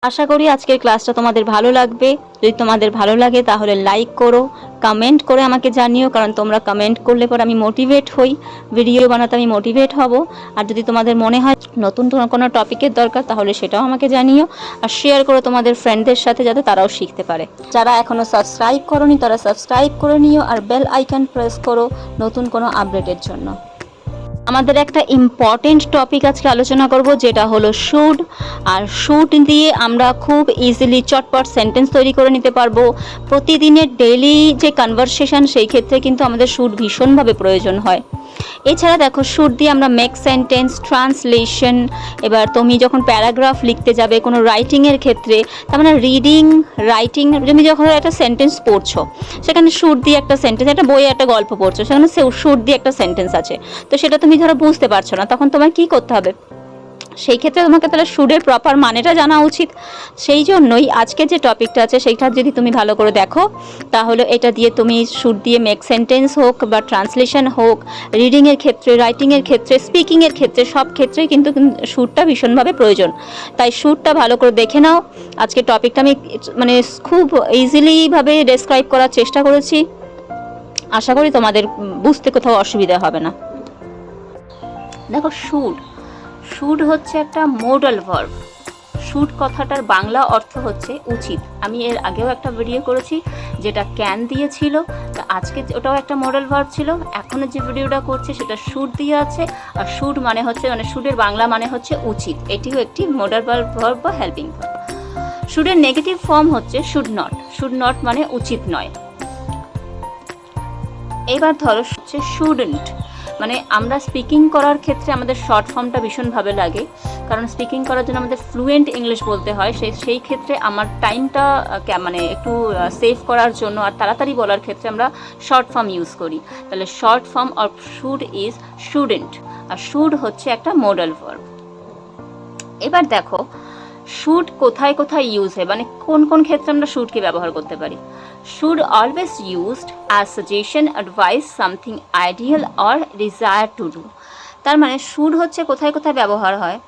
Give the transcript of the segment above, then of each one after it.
আশা করি আজকের ক্লাসটা তোমাদের ভালো লাগবে। যদি তোমাদের ভালো লাগে তাহলে লাইক করো, কমেন্ট করে আমাকে জানিও, কারণ তোমরা কমেন্ট করলে পরে আমি মোটিভেট হই, ভিডিও বানাতে আমি মোটিভেট হব। আর যদি তোমাদের মনে হয় নতুন কোনো টপিকের দরকার তাহলে সেটাও আমাকে জানিও, আর শেয়ার করো তোমাদের ফ্রেন্ডদের সাথে যাতে তারাও শিখতে পারে। যারা এখনও সাবস্ক্রাইব করোনি তারা সাবস্ক্রাইব করে নিও, আর বেল আইকন প্রেস করো নতুন কোনো আপডেটের জন্য। আমাদের একটা ইম্পর্টেন্ট টপিক আজকে আলোচনা করব, যেটা হলো শুড। আর শুড দিয়ে আমরা খুব ইজিলি চটপট সেন্টেন্স তৈরি করে নিতে পারবো। প্রতিদিনের ডেইলি যে কনভারসেশন সেই ক্ষেত্রে কিন্তু আমাদের শুড ভীষণভাবে প্রয়োজন হয়। এছাড়া দেখো, শুড দিয়ে আমরা মেক সেন্টেন্স, ট্রান্সলেশন, এবার তুমি যখন প্যারাগ্রাফ লিখতে যাবে কোনো রাইটিংয়ের ক্ষেত্রে, তার মানে রিডিং, রাইটিং, তুমি যখন একটা সেন্টেন্স পড়ছো সেখানে শুড দিয়ে একটা সেন্টেন্স, একটা বইয়ে একটা গল্প পড়ছো সেখানে শুড দিয়ে একটা সেন্টেন্স আছে, তো সেটা তুমি ধরো বুঝতে পারছো না, তখন তোমার কি করতে হবে? সেই ক্ষেত্রে তোমাকে তাহলে শুডের প্রপার মানেটা জানা উচিত। সেই জন্যই আজকে যে টপিকটা আছে সেইটা যদি তুমি ভালো করে দেখো তাহলে এটা দিয়ে তুমি শুড দিয়ে মেক সেন্টেন্স হোক বা ট্রান্সলেশন হোক, রিডিংয়ের ক্ষেত্রে, রাইটিংয়ের ক্ষেত্রে, স্পিকিংয়ের ক্ষেত্রে, সব ক্ষেত্রেই কিন্তু শুডটা ভীষণভাবে প্রয়োজন। তাই শুডটা ভালো করে দেখে নাও। আজকে টপিকটা আমি মানে খুব ইজিলিভাবে ডেসক্রাইব করার চেষ্টা করেছি, আশা করি তোমাদের বুঝতে কোথাও অসুবিধা হবে না। দেখো, শুড শুড হচ্ছে একটা মোডাল ভার্ব। শুড কথাটার বাংলা অর্থ হচ্ছে উচিত। আমি এর আগেও একটা ভিডিও করেছি যেটা ক্যান দিয়েছিল, তো আজকে ওটাও একটা মোডাল ভার্ব ছিল। এখনও যে ভিডিওটা করছে সেটা শুড দিয়ে আছে, আর শুড মানে হচ্ছে শুডের বাংলা মানে হচ্ছে উচিত। এটিও একটি মোডাল ভার্ব বা হেল্পিং ভার্ব। শুডের নেগেটিভ ফর্ম হচ্ছে শুড নট। শুড নট মানে উচিত নয়। এবার ধরো হচ্ছে শুডেন্ট, মানে আমরা স্পিকিং করার ক্ষেত্রে আমাদের শর্ট ফর্মটা ভীষণভাবে লাগে, কারণ স্পিকিং করার জন্য আমাদের ফ্লুয়েন্ট ইংলিশ বলতে হয়। সেই ক্ষেত্রে আমার টাইমটা মানে একটু সেভ করার জন্য আর তাড়াতাড়ি বলার ক্ষেত্রে আমরা শর্ট ফর্ম ইউজ করি। তাহলে short form of should is shouldn't, আর শুড হচ্ছে একটা মোডাল ভার্ব। এবার দেখো, শুড কোথায় কোথায় ইউজ হয়, মানে কোন কোন ক্ষেত্রে আমরা শুডকে ব্যবহার করতে পারি। Should always used as suggestion, advice, something ideal or desire to do. তার মানে শুড হচ্ছে কোথায় কোথায় ব্যবহার হয়।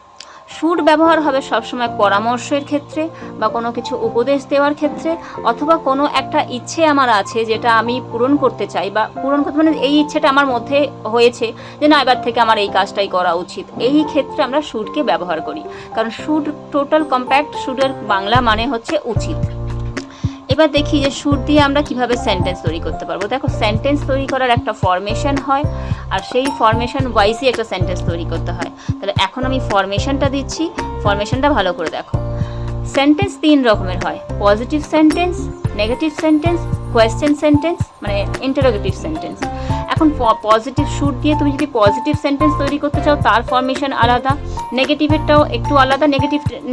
শুড ব্যবহার হবে সবসময় পরামর্শের ক্ষেত্রে, বা কোনো কিছু উপদেশ দেওয়ার ক্ষেত্রে, অথবা কোনো একটা ইচ্ছে আমার আছে যেটা আমি পূরণ করতে চাই, বা পূরণ করতে মানে এই ইচ্ছেটা আমার মধ্যে হয়েছে যে না, এবার থেকে আমার এই কাজটাই করা উচিত, এই ক্ষেত্রে আমরা শুডকে ব্যবহার করি। কারণ শুড টোটাল কম্প্যাক্ট, শুডের বাংলা মানে হচ্ছে উচিত। এবার দেখি যে শুড দিয়ে আমরা কিভাবে সেন্টেন্স তৈরি করতে পারবো। দেখো, সেন্টেন্স তৈরি করার একটা ফরমেশন হয়, আর সেই ফরমেশন ওয়াইজই একটা সেন্টেন্স তৈরি করতে হয়। তাহলে এখন আমি ফরমেশনটা দিচ্ছি, ফরমেশনটা ভালো করে দেখো। সেন্টেন্স তিন রকমের হয়: positive sentence, negative sentence, question sentence, মানে ইন্টারোগেটিভ সেন্টেন্স। এখন পজিটিভ শুড দিয়ে তুমি যদি পজিটিভ সেন্টেন্স তৈরি করতে চাও তার ফরমেশন আলাদা, নেগেটিভেরটাও একটু আলাদা।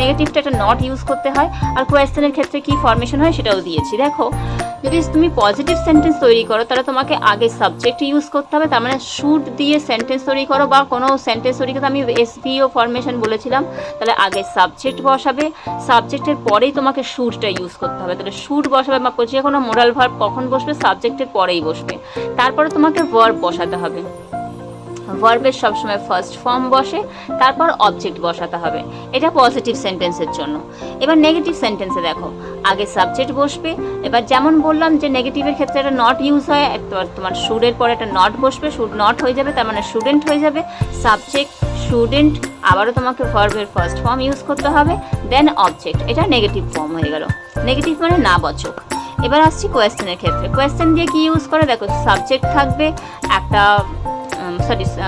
নেগেটিভটা একটা নট ইউজ করতে হয়, আর কোয়েশ্চেনের ক্ষেত্রে কি ফরমেশন হয় সেটাও দিয়েছি। দেখো, যদি তুমি পজিটিভ সেন্টেন্স তৈরি করো তাহলে তোমাকে আগে সাবজেক্ট ইউজ করতে হবে। তার মানে শুড দিয়ে সেন্টেন্স তৈরি করো, বা কোনো সেন্টেন্স তৈরি করতে আমি এসভিও ফরমেশন বলেছিলাম, তাহলে আগে সাবজেক্ট বসাবে, সাবজেক্টের পরেই তোমাকে শুডটা ইউজ করতে হবে। তাহলে শুড বসাবে, বা যে কোনো মোডাল ভার্ব কখন বসবে, সাবজেক্টের পরেই বসবে। তারপরে তোমাকে ভার্ব বসাতে হবে। ভার্বের সবসময় ফার্স্ট ফর্ম বসে, তারপর অবজেক্ট বসাতে হবে। এটা পজিটিভ সেন্টেন্সের জন্য। এবার নেগেটিভ সেন্টেন্সে দেখো, আগে সাবজেক্ট বসবে। এবার যেমন বললাম যে নেগেটিভের ক্ষেত্রে একটা নট ইউজ হয়, তোমার শুডের পরে একটা নট বসবে, শুড নট হয়ে যাবে, তার মানে স্টুডেন্ট হয়ে যাবে। সাবজেক্ট, স্টুডেন্ট, আবারও তোমাকে ভার্বের ফার্স্ট ফর্ম ইউজ করতে হবে, দেন অবজেক্ট। এটা নেগেটিভ ফর্ম হয়ে গেল। নেগেটিভ মানে না বাচক। এবার আসছি কোয়েশ্চেনের ক্ষেত্রে। কোয়েশ্চেন দিয়ে কি ইউজ করে দেখো, সাবজেক্ট থাকবে একটা,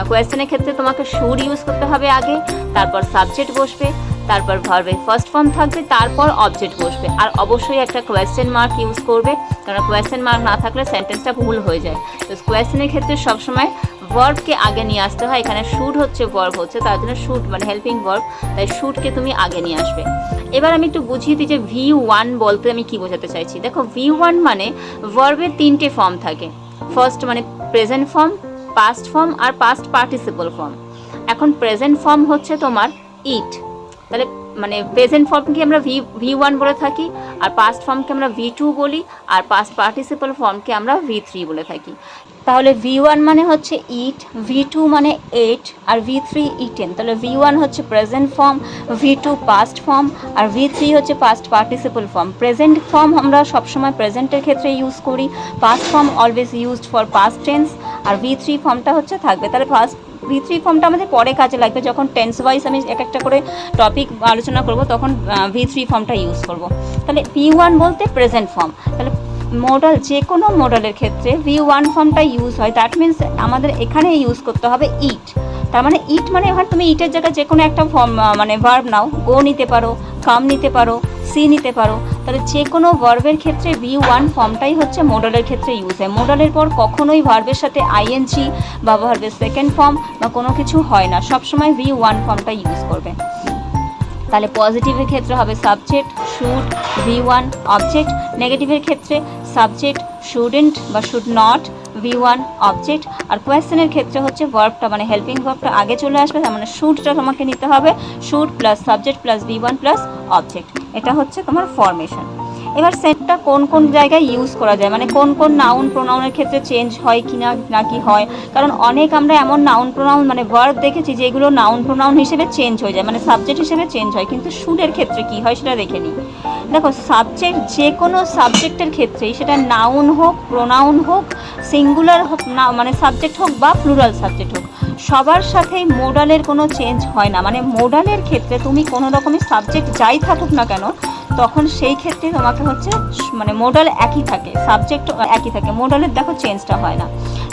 কোয়েশ্চেনের ক্ষেত্রে তোমাকে শুড ইউজ করতে হবে আগে, তারপর সাবজেক্ট বসবে, তারপর ভার্বের ফার্স্ট ফর্ম থাকবে, তারপর অবজেক্ট বসবে। আর অবশ্যই একটা কোয়েশ্চেন মার্ক ইউজ করবে, কারণ কোয়েশ্চেন মার্ক না থাকলে সেন্টেন্সটা ভুল হয়ে যায়। তো কোয়েশ্চেনের ক্ষেত্রে সবসময় ভার্বকে আগে নিয়ে আসতে হয়। এখানে শুড হচ্ছে ভার্ব হচ্ছে, তার জন্য শুড মানে হেল্পিং ভার্ব, তাই শুডকে তুমি আগে নিয়ে আসবে। এবার আমি একটু বুঝিয়ে দিই যে V1 বলতে আমি কি বোঝাতে চাইছি। দেখো, V1 মানে ভার্বের তিনটে ফর্ম থাকে। ফার্স্ট মানে প্রেজেন্ট ফর্ম, পাস্ট ফর্ম, আর পাস্ট পার্টিসিপল ফর্ম। এখন প্রেজেন্ট ফর্ম হচ্ছে তোমার ইট, তাহলে মানে প্রেজেন্ট ফর্মকে আমরা V1 বলে থাকি, আর পাস্ট ফর্মকে আমরা V2 বলি, আর পাস্ট পার্টিসিপল ফর্মকে আমরা V3 বলে থাকি। তাহলে V1 মানে হচ্ছে ইট, V2 মানে এট, আর V3 ইটেন। তাহলে V1 হচ্ছে present form, V2 past form, আর V3 হচ্ছে past participle form. Present form আমরা সবসময় প্রেজেন্টের ক্ষেত্রে ইউজ করি, past form always used for past tense, আর V3 ফর্মটা হচ্ছে থাকবে। তাহলে V3 ফর্মটা আমাদের পরে কাজে লাগবে, যখন টেন্স ওয়াইজ আমি এক একটা করে টপিক আলোচনা করব তখন V3 ফর্মটা ইউজ করব। তাহলে V1 বলতে প্রেজেন্ট ফর্ম। তাহলে মডেল, যে কোনো মডেলের ক্ষেত্রে V1 ফর্মটা ইউজ হয়। দ্যাট মিনস আমাদের এখানে ইউজ করতে হবে ইট। তার মানে ইট মানে এবার তুমি ইটের জায়গায় যে কোনো একটা ফর্ম মানে ভার্ব নাও, গো নিতে পারো, কাম নিতে পারো, সি নিতে পারো। তাহলে যে কোনো ভার্বের ক্ষেত্রে V1 ফর্মটাই হচ্ছে মডেলের ক্ষেত্রে ইউজ হয়। মডেলের পর কখনোই ভার্বের সাথে আইএনজি বা ভার্বের সেকেন্ড ফর্ম বা কোনো কিছু হয় না, সবসময় V1 ফর্মটা ইউজ করবে। তাহলে পজিটিভের ক্ষেত্রে হবে সাবজেক্ট শুড, V1 অবজেক্ট। নেগেটিভের ক্ষেত্রে সাবজেক্ট শুডেন্ট বা শুড নট, V1 অবজেক্ট। আর কোয়েশ্চেনের ক্ষেত্রে হচ্ছে ভার্বটা মানে হেল্পিং ভার্বটা আগে চলে আসবে, তার মানে শুডটা তোমাকে নিতে হবে, should plus subject plus V1 plus object. এটা হচ্ছে তোমার ফরমেশন। এবার সেটটা কোন কোন জায়গায় ইউজ করা যায়, মানে কোন কোন নাউন প্রোনাউনের ক্ষেত্রে চেঞ্জ হয় কি না কি হয়। কারণ অনেক আমরা এমন নাউন প্রোনাউন মানে ভার্ব দেখেছি যেগুলো নাউন প্রোনাউন হিসেবে চেঞ্জ হয়ে যায়, মানে সাবজেক্ট হিসেবে চেঞ্জ হয়, কিন্তু শুডের ক্ষেত্রে কি হয় সেটা দেখে নিই। দেখো, সাবজেক্ট যে কোনো সাবজেক্টের ক্ষেত্রেই, সেটা নাউন হোক, প্রোনাউন হোক, সিঙ্গুলার হোক না মানে সাবজেক্ট হোক বা প্লুরাল সাবজেক্ট হোক, সবার সাথেই মোডালের কোনো চেঞ্জ হয় না। মানে মোডালের ক্ষেত্রে তুমি কোনো রকমের সাবজেক্ট যাই থাকুক না কেন, তখন সেই ক্ষেত্রে তোমাকে হচ্ছে মানে মোডাল একই থাকে, সাবজেক্ট একই থাকে, মোডালের দেখো চেঞ্জটা হয় না।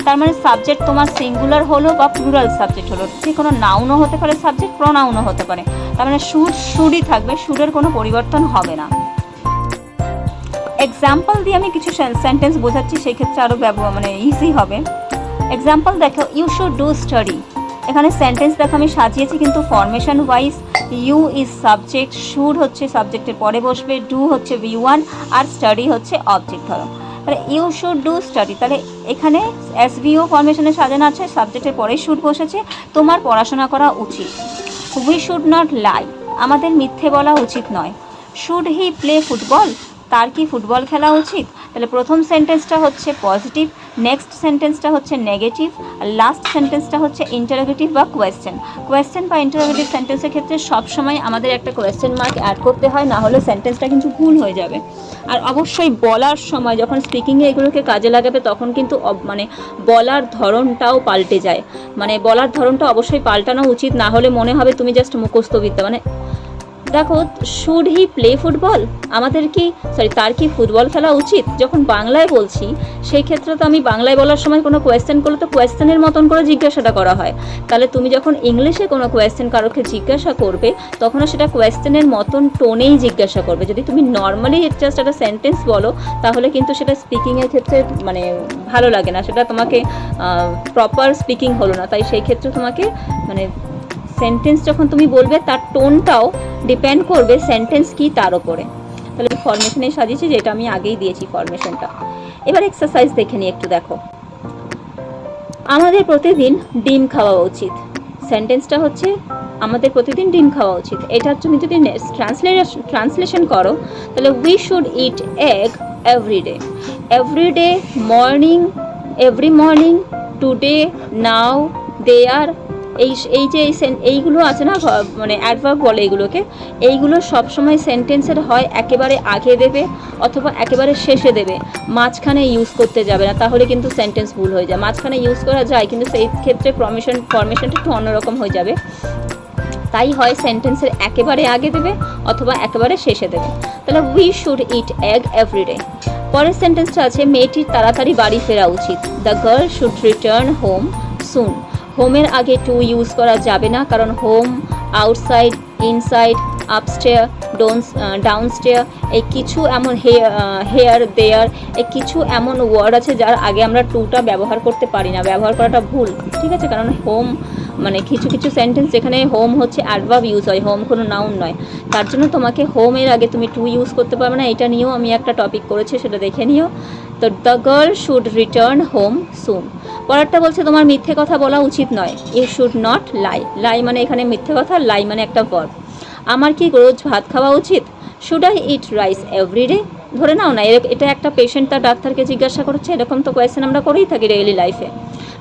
তার মানে সাবজেক্ট তোমার সিঙ্গুলার হলো বা প্লুরাল সাবজেক্ট হলো, যে কোনো নাউনও হতে পারে সাবজেক্ট, প্রোনাউনও হতে পারে, তার মানে শুডই থাকবে, শুডের কোনো পরিবর্তন হবে না। এক্সাম্পল দিয়ে আমি কিছু সেন্টেন্স বোঝাচ্ছি, সেই ক্ষেত্রে আরও মানে ইজি হবে। এক্সাম্পল দেখো, ইউ শুড ডু স্টাডি। এখানে সেন্টেন্স দেখো আমি সাজিয়েছি কিন্তু formation wise. You is subject, should হচ্ছে সাবজেক্টের পরে বসবে, ডু হচ্ছে V1, আর স্টাডি হচ্ছে অবজেক্ট। ধরো তাহলে ইউ শুড ডু স্টাডি, তাহলে এখানে SVO ফরমেশনে সাজানো আছে, সাবজেক্টের পরে শুড বসেছে, তোমার পড়াশোনা করা উচিত। উই শুড নট লাই, আমাদের মিথ্যে বলা উচিত নয়। শুড হি প্লে ফুটবল, তার কি ফুটবল খেলা উচিত। তাহলে প্রথম সেন্টেন্সটা হচ্ছে পজিটিভ, নেক্সট সেন্টেন্সটা হচ্ছে নেগেটিভ, আর লাস্ট সেন্টেন্সটা হচ্ছে ইন্টারোগেটিভ বা কোয়েশ্চেন বা ইন্টারোগেটিভ সেন্টেন্সের ক্ষেত্রে সবসময় আমাদের একটা কোয়েশ্চেন মার্ক অ্যাড করতে হয়, না হলে সেন্টেন্সটা কিন্তু ভুল হয়ে যাবে। আর অবশ্যই বলার সময় যখন স্পিকিংয়ে এগুলোকে কাজে লাগাবে তখন কিন্তু মানে বলার ধরনটাও পাল্টে যায়, মানে বলার ধরনটা অবশ্যই পাল্টানো উচিত, না হলে মনে হবে তুমি জাস্ট মুখস্থবিদ্যা। মানে দেখো, শুড হি প্লে ফুটবল, তার কি ফুটবল খেলা উচিত। যখন বাংলায় বলছি সেই ক্ষেত্রে তো আমি বাংলায় বলার সময় কোনো কোয়েশ্চেন করলে তো কোয়েশ্চেনের মতন করে জিজ্ঞাসাটা করা হয়। তাহলে তুমি যখন ইংলিশে কোনো কোয়েশ্চেন কারোকে জিজ্ঞাসা করবে তখনও সেটা কোয়েশ্চেনের মতন টোনেই জিজ্ঞাসা করবে। যদি তুমি নর্মালি জাস্ট একটা সেন্টেন্স বলো তাহলে কিন্তু সেটা স্পিকিংয়ের ক্ষেত্রে মানে ভালো লাগে না, সেটা তোমাকে প্রপার স্পিকিং হলো না। তাই সেই ক্ষেত্রে তোমাকে মানে সেন্টেন্স যখন তুমি বলবে তার টোনটাও ডিপেন্ড করবে সেন্টেন্স কি তার উপরে। তাহলে ফরমেশনে সাজিয়েছি, যেটা আমি আগেই দিয়েছি ফরমেশনটা। এবার এক্সারসাইজ দেখে নিই একটু। দেখো, আমাদের প্রতিদিন ডিম খাওয়া উচিত। সেন্টেন্সটা হচ্ছে আমাদের প্রতিদিন ডিম খাওয়া উচিত। এটা তুমি যদি ট্রান্সলেশন করো তাহলে we should eat egg everyday. Everyday, morning, every morning, today, now, there, এইগুলো আছে না মানে অ্যাডভার্ব বলে এগুলোকে, এইগুলো সবসময় সেন্টেন্সের হয় একেবারে আগে দেবে অথবা একেবারে শেষে দেবে, মাঝখানে ইউজ করতে যাবে না, তাহলে কিন্তু সেন্টেন্স ভুল হয়ে যায়। মাঝখানে ইউজ করা যায় কিন্তু সেই ক্ষেত্রে ফরমেশনটা একটু অন্যরকম হয়ে যাবে। তাই হয় সেন্টেন্সের একেবারে আগে দেবে অথবা একেবারে শেষে দেবে। তাহলে we should eat egg everyday. পরের সেন্টেন্সটা আছে, মেয়েটির তাড়াতাড়ি বাড়ি ফেরা উচিত। The girl should return home soon. হোমের আগে টু ইউজ করা যাবে না, কারণ home, outside, inside, upstair, downstair, এই কিছু এমন হেয়ার, দেয়ার, এই কিছু এমন ওয়ার্ড আছে যার আগে আমরা টুটা ব্যবহার করতে পারি না, ব্যবহার করাটা ভুল, ঠিক আছে। কারণ হোম মানে কিছু সেন্টেন্স যেখানে হোম হচ্ছে অ্যাডভার্ব ইউজ হয়, হোম কোনো নাউন নয়, তার জন্য তোমাকে হোমের আগে তুমি টু ইউজ করতে পারবে না। এটা নিয়েও আমি একটা টপিক করেছি, সেটা দেখে নিও। তো the girl should return home soon. পরেরটা বলছে তোমার মিথ্যে কথা বলা উচিত নয়। You should not lie. Lie মানে এখানে মিথ্যে কথা, লাই মানে একটা ভার্ব। আমার কি রোজ ভাত খাওয়া উচিত? Should I eat rice every day? ধরে নাও না এটা একটা পেশেন্ট তার ডাক্তারকে জিজ্ঞাসা করছে, এরকম তো কোয়েশ্চেন আমরা করেই থাকি ডেইলি লাইফে।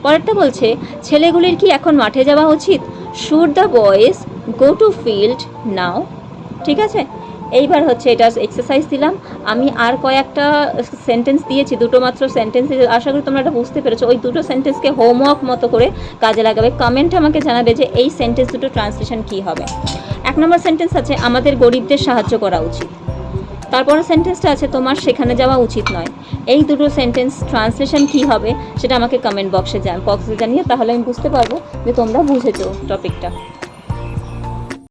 পরেরটা বলছে ছেলেগুলির কি এখন মাঠে যাওয়া উচিত? Should the boys go to field now? ঠিক আছে, এইবার হচ্ছে এটা এক্সারসাইজ দিলাম। আমি আর কয়েকটা সেন্টেন্স দিয়েছি, দুটো মাত্র সেন্টেন্স, আশা করি তোমরা এটা বুঝতে পেরেছো। ওই দুটো সেন্টেন্সকে হোমওয়ার্ক মতো করে কাজে লাগাবে। কমেন্টে আমাকে জানাবে যে এই সেন্টেন্স দুটো ট্রান্সলেশন কী হবে। 1 নম্বর সেন্টেন্স আছে আমাদের গরিবদের সাহায্য করা উচিত। তারপরে সেন্টেন্সটা আছে তোমার সেখানে যাওয়া উচিত নয়। এই দুটো সেন্টেন্স ট্রান্সলেশন কী হবে সেটা আমাকে কমেন্ট বক্সে জানিয়ে, তাহলে আমি বুঝতে পারবো যে তোমরা বুঝেছো টপিকটা।